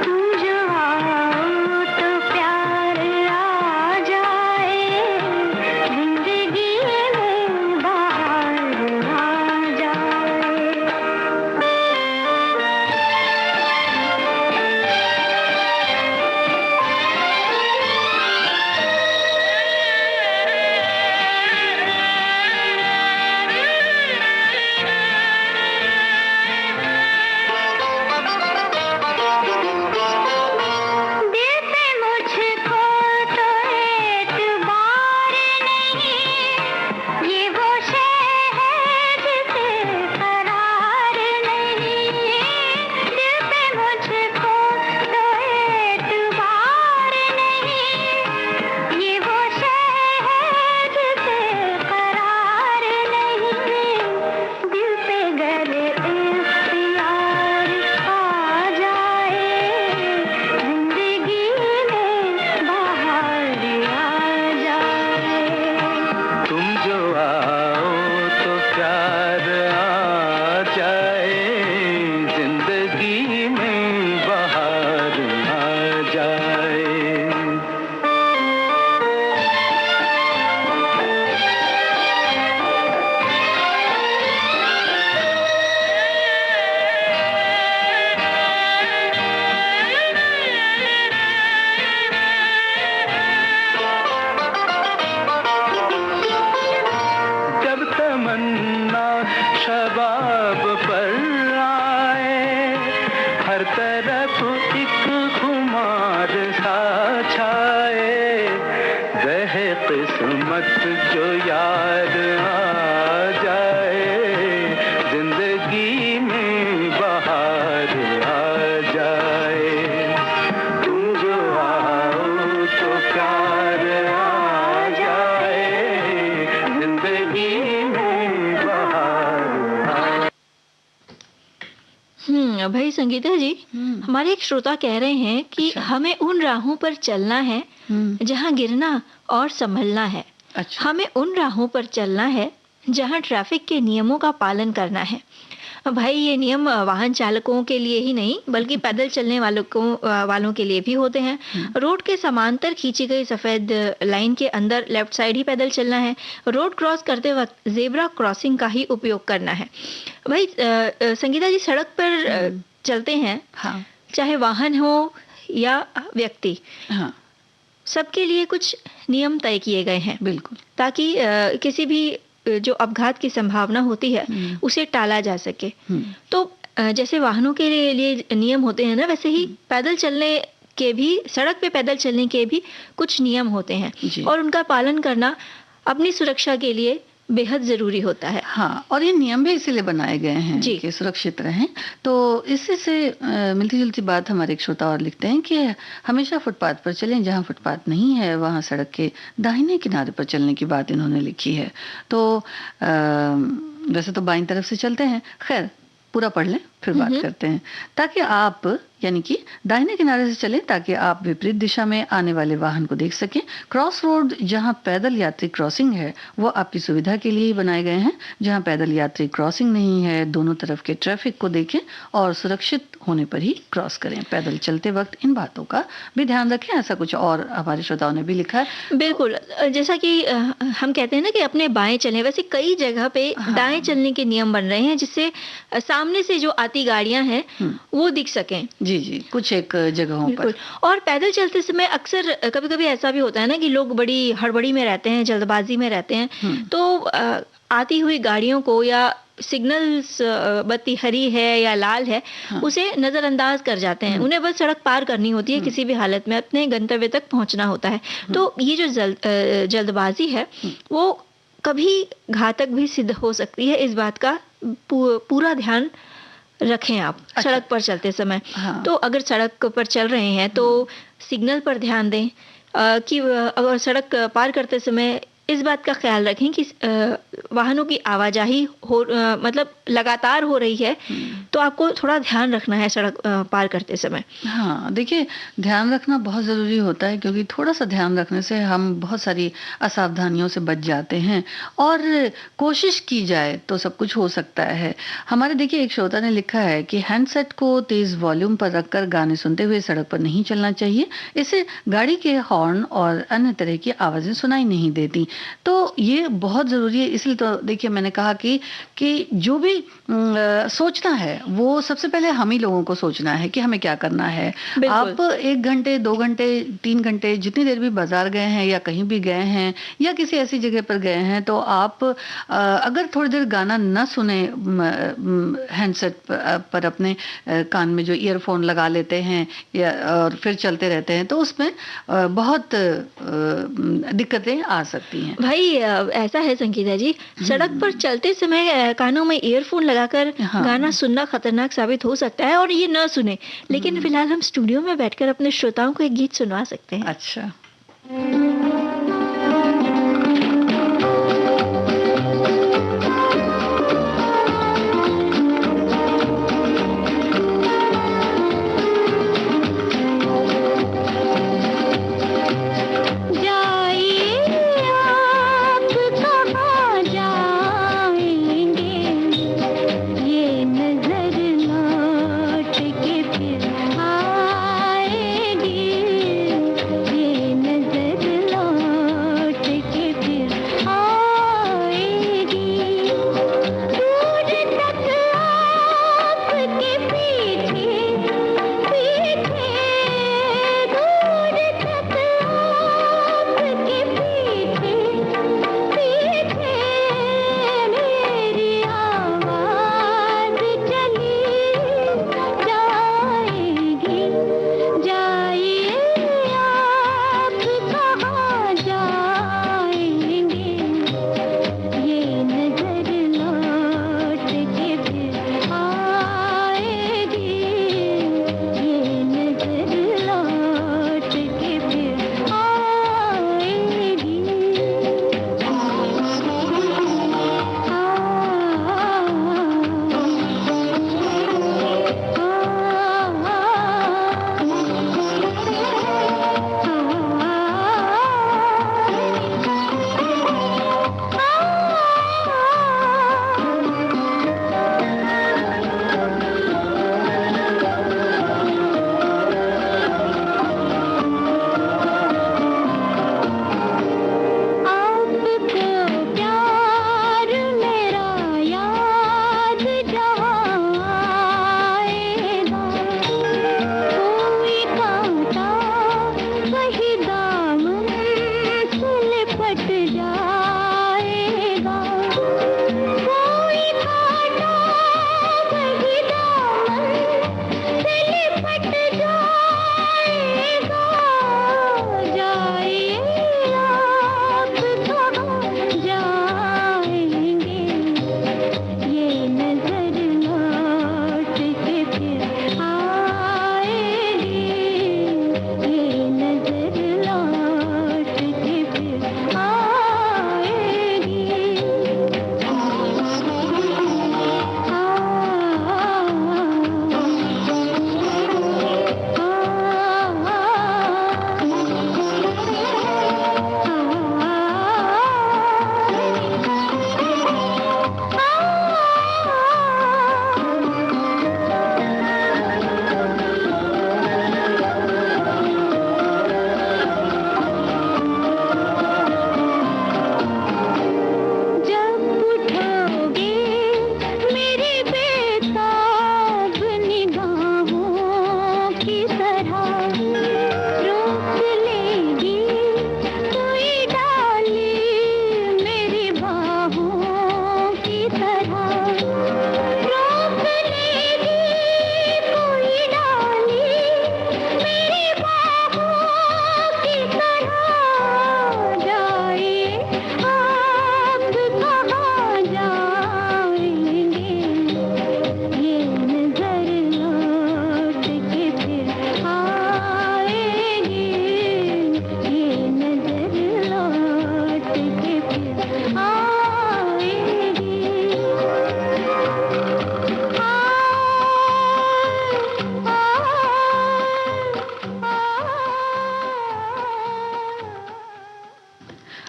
तुम जो आओ तो प्यार आ जाए, जिंदगी में बाहर आ जाए। दिल पे मुझको तो एतबार नहीं, ये वो शय है जिसे करार नहीं। दिल पे मुझको तो एतबार नहीं, ये वो शय है जिसे करार नहीं। दिल पे गर इख्तियार आ जाए, जिंदगी में बाहर आ जाए। तुम जो आओ तो प्यार आ जाए, जिंदगी में बाहर आ जाए। जब तमन्ना शबाब पर आए, हर तरफ एक खुमार सा छाए। रहे किस्मत जो यार आ जाए, जिंदगी में बाहर आ जाए। तुम जो आओ तो प्यार आ जाए, जिंदगी में बाहर आ। भाई संगीता जी, हमारे एक श्रोता कह रहे हैं कि हमें उन राहों पर चलना है जहां गिरना और संभलना है। अच्छा। हमें उन राहों पर चलना है जहां ट्रैफिक के नियमों का पालन करना है। भाई ये नियम वाहन चालकों के लिए ही नहीं बल्कि पैदल चलने वालों के लिए भी होते हैं। रोड के समांतर खींची गई सफेद लाइन के अंदर लेफ्ट साइड ही पैदल चलना है। रोड क्रॉस करते वक्त जेब्रा क्रॉसिंग का ही उपयोग करना है। भाई संगीता जी, सड़क पर चलते हैं, हाँ, चाहे वाहन हो या व्यक्ति, हाँ, सबके लिए कुछ नियम तय किए गए हैं, बिल्कुल, ताकि किसी भी जो अपघात की संभावना होती है उसे टाला जा सके। तो जैसे वाहनों के लिए नियम होते हैं ना, वैसे ही पैदल चलने के भी, सड़क पे पैदल चलने के भी कुछ नियम होते हैं और उनका पालन करना अपनी सुरक्षा के लिए बेहद जरूरी होता है। हाँ, और ये नियम भी इसीलिए बनाए गए हैं कि सुरक्षित रहें। तो इसी से मिलती जुलती बात हमारे एक श्रोता और लिखते हैं कि हमेशा फुटपाथ पर चलें, जहाँ फुटपाथ नहीं है वहाँ सड़क के दाहिने किनारे पर चलने की बात इन्होंने लिखी है। तो वैसे तो बाईं तरफ से चलते हैं, खैर पूरा पढ़ लें फिर बात करते हैं, ताकि आप यानी कि दाहिने किनारे से चलें ताकि आप विपरीत दिशा में आने वाले वाहन को देख सकें। क्रॉस रोड जहां पैदल यात्री क्रॉसिंग है वो आपकी सुविधा के लिए ही बनाए गए हैं। जहां पैदल यात्री क्रॉसिंग नहीं है, दोनों तरफ के ट्रैफिक को देखें और सुरक्षित होने पर ही क्रॉस करें। पैदल चलते वक्त इन बातों का भी ध्यान रखें। ऐसा कुछ और हमारे श्रोताओं ने भी लिखा है। बिल्कुल, जैसा कि हम कहते हैं ना कि अपने बाएं चलें, वैसे कई जगह पे दाएं चलने के नियम बन रहे हैं जिससे सामने से जो आती गाड़ियां हैं वो दिख सकें। जी जी, कुछ एक जगहों पर। और पैदल चलते समय अक्सर कभी-कभी ऐसा भी होता है ना कि लोग बड़ी हड़बड़ी में रहते हैं, जल्दबाजी में रहते हैं, तो आती हुई गाड़ियों को या सिग्नल्स बत्ती हरी है या लाल है उसे नजरअंदाज कर जाते हैं। उन्हें बस सड़क पार करनी होती है, किसी भी हालत में अपने गंतव्य तक पहुंचना होता है। तो ये जो जल्दबाजी है वो कभी घातक भी सिद्ध हो सकती है। इस बात का पूरा ध्यान रखें आप सड़क पर चलते समय। तो अगर सड़क पर चल रहे हैं तो सिग्नल पर ध्यान दें कि अगर सड़क पार करते समय इस बात का ख्याल रखें कि वाहनों की आवाजाही मतलब लगातार हो रही है, तो आपको थोड़ा ध्यान रखना है सड़क पार करते समय। हाँ, देखिए ध्यान रखना बहुत ज़रूरी होता है क्योंकि थोड़ा सा ध्यान रखने से हम बहुत सारी असावधानियों से बच जाते हैं और कोशिश की जाए तो सब कुछ हो सकता है। हमारे देखिए एक श्रोता ने लिखा है कि हैंडसेट को तेज़ वॉल्यूम पर रखकर गाने सुनते हुए सड़क पर नहीं चलना चाहिए, इससे गाड़ी के हॉर्न और अन्य तरह की आवाज़ें सुनाई नहीं देती। तो ये बहुत ज़रूरी है। इसलिए तो देखिए मैंने कहा कि जो भी सोचना है वो सबसे पहले हम ही लोगों को सोचना है कि हमें क्या करना है। आप 1 घंटे 2 घंटे 3 घंटे जितनी देर भी बाजार गए हैं या कहीं भी गए हैं या किसी ऐसी जगह पर गए हैं तो आप अगर थोड़ी देर गाना न सुने हैंडसेट पर अपने कान में जो ईयरफोन लगा लेते हैं या और फिर चलते रहते हैं तो उसमें बहुत दिक्कतें आ सकती हैं। भाई ऐसा है संगीता जी, सड़क पर चलते समय कानों में ईयरफोन लगाकर गाना सुनना खतरनाक साबित हो सकता है और ये न सुने। लेकिन फिलहाल हम स्टूडियो में बैठकर अपने श्रोताओं को एक गीत सुनवा सकते हैं। अच्छा।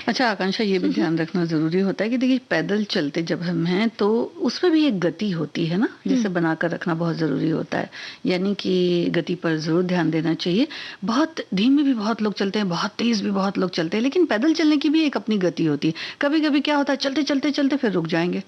अच्छा आकांक्षा, ये भी ध्यान रखना जरूरी होता है कि देखिए पैदल चलते जब हम हैं तो उसमें भी एक गति होती है ना, जिसे बनाकर रखना बहुत जरूरी होता है। यानी कि गति पर जरूर ध्यान देना चाहिए। बहुत धीमे भी बहुत लोग चलते हैं, बहुत तेज भी बहुत लोग चलते हैं, लेकिन पैदल चलने की भी एक अपनी गति होती है। कभी कभी क्या होता है, चलते चलते चलते फिर रुक जाएंगे,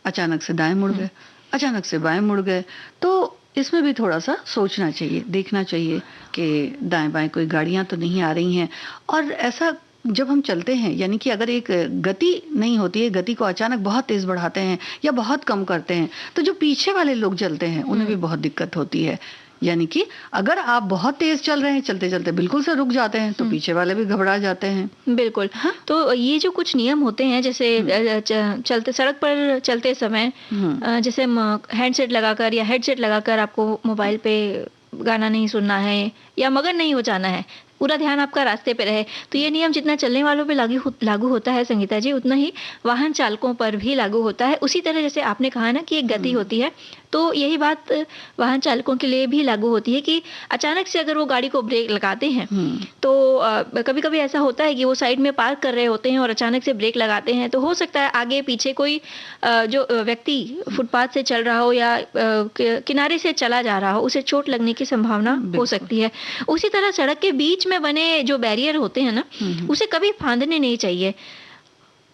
अचानक से दाएं मुड़ गए, अचानक से बाएं मुड़ गए। तो इसमें भी थोड़ा सा सोचना चाहिए, देखना चाहिए कि दाएं बाएं कोई गाड़ियां तो नहीं आ रही हैं। और ऐसा जब हम चलते हैं, यानी कि अगर एक गति नहीं होती है, गति को अचानक बहुत तेज बढ़ाते हैं या बहुत कम करते हैं, तो जो पीछे वाले लोग चलते हैं उन्हें भी बहुत दिक्कत होती है। यानी कि अगर आप बहुत तेज चल रहे हैं, चलते चलते बिल्कुल से रुक जाते हैं, तो पीछे वाले भी घबरा जाते हैं। बिल्कुल। हाँ? तो ये जो कुछ नियम होते हैं, जैसे चलते सड़क पर चलते समय जैसे हैंडसेट लगाकर या हेडसेट लगाकर आपको मोबाइल पे गाना नहीं सुनना है या मगन नहीं हो जाना है, पूरा ध्यान आपका रास्ते पे रहे। तो ये नियम जितना चलने वालों पे लागू होता है संगीता जी, उतना ही वाहन चालकों पर भी लागू होता है। उसी तरह जैसे आपने कहा ना कि एक गति होती है, तो यही बात वाहन चालकों के लिए भी लागू होती है कि अचानक से अगर वो गाड़ी को ब्रेक लगाते हैं तो कभी कभी ऐसा होता है कि वो साइड में पार्क कर रहे होते हैं और अचानक से ब्रेक लगाते हैं, तो हो सकता है आगे पीछे कोई जो व्यक्ति फुटपाथ से चल रहा हो या किनारे से चला जा रहा हो, उसे चोट लगने की संभावना हो सकती है। उसी तरह सड़क के बीच में बने जो बैरियर होते हैं ना, उसे कभी फांदने नहीं चाहिए।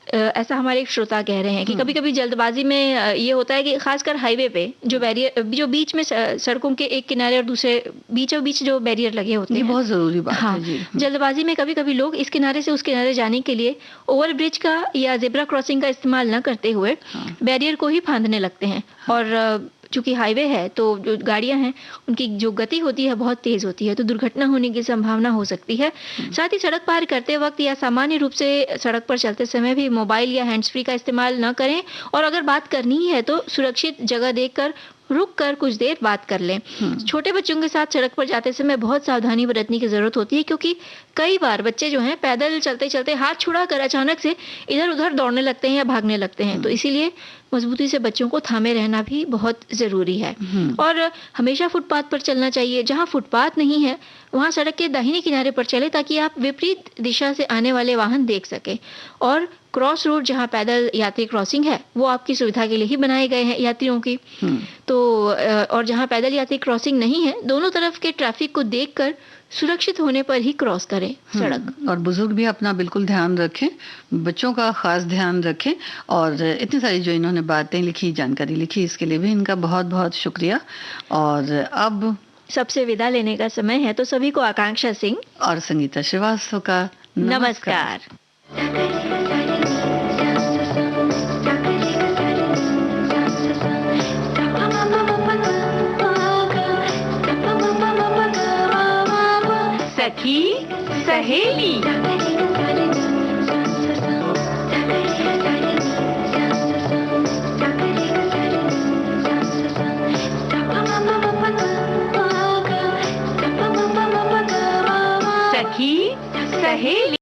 ऐसा हमारे एक श्रोता कह रहे हैं कि कभी कभी जल्दबाजी में ये होता है कि खासकर हाईवे पे जो बैरियर, जो बीच में सड़कों के एक किनारे और दूसरे बीचों बीच जो बैरियर लगे होते हैं, बहुत जरूरी बात है जी। जल्दबाजी में कभी कभी लोग इस किनारे से उस किनारे जाने के लिए ओवरब्रिज का या जेब्रा क्रॉसिंग का इस्तेमाल न करते हुए बैरियर को ही फांदने लगते हैं। और चूंकि हाईवे है तो जो गाड़ियां हैं उनकी जो गति होती है बहुत तेज होती है, तो दुर्घटना होने की संभावना हो सकती है। साथ ही सड़क पार करते वक्त या सामान्य रूप से सड़क पर चलते समय भी मोबाइल या हैंड्स फ्री का इस्तेमाल न करें, और अगर बात करनी है तो सुरक्षित जगह देखकर रुक कर कुछ देर बात कर लें। छोटे बच्चों के साथ सड़क पर जाते समय बहुत सावधानी बरतने की जरूरत होती है, क्योंकि कई बार बच्चे जो हैं पैदल चलते चलते हाथ छुड़ाकर अचानक से इधर उधर दौड़ने लगते हैं या भागने लगते हैं। तो इसीलिए मजबूती से बच्चों को थामे रहना भी बहुत जरूरी है। और हमेशा फुटपाथ पर चलना चाहिए। जहाँ फुटपाथ नहीं है वहाँ सड़क के दाहिने किनारे पर चले, ताकि आप विपरीत दिशा से आने वाले वाहन देख सके। और क्रॉस रोड जहाँ पैदल यात्री क्रॉसिंग है वो आपकी सुविधा के लिए ही बनाए गए हैं, यात्रियों की। तो और जहाँ पैदल यात्री क्रॉसिंग नहीं है, दोनों तरफ के ट्रैफिक को देखकर सुरक्षित होने पर ही क्रॉस करें सड़क। और बुजुर्ग भी अपना बिल्कुल ध्यान रखें, बच्चों का खास ध्यान रखें। और इतनी सारी जो इन्होंने बातें लिखी, जानकारी लिखी, इसके लिए भी इनका बहुत बहुत शुक्रिया। और अब सबसे विदा लेने का समय है, तो सभी को आकांक्षा सिंह और संगीता श्रीवास्तव का नमस्कार। सखी सहेली सखी सहेली।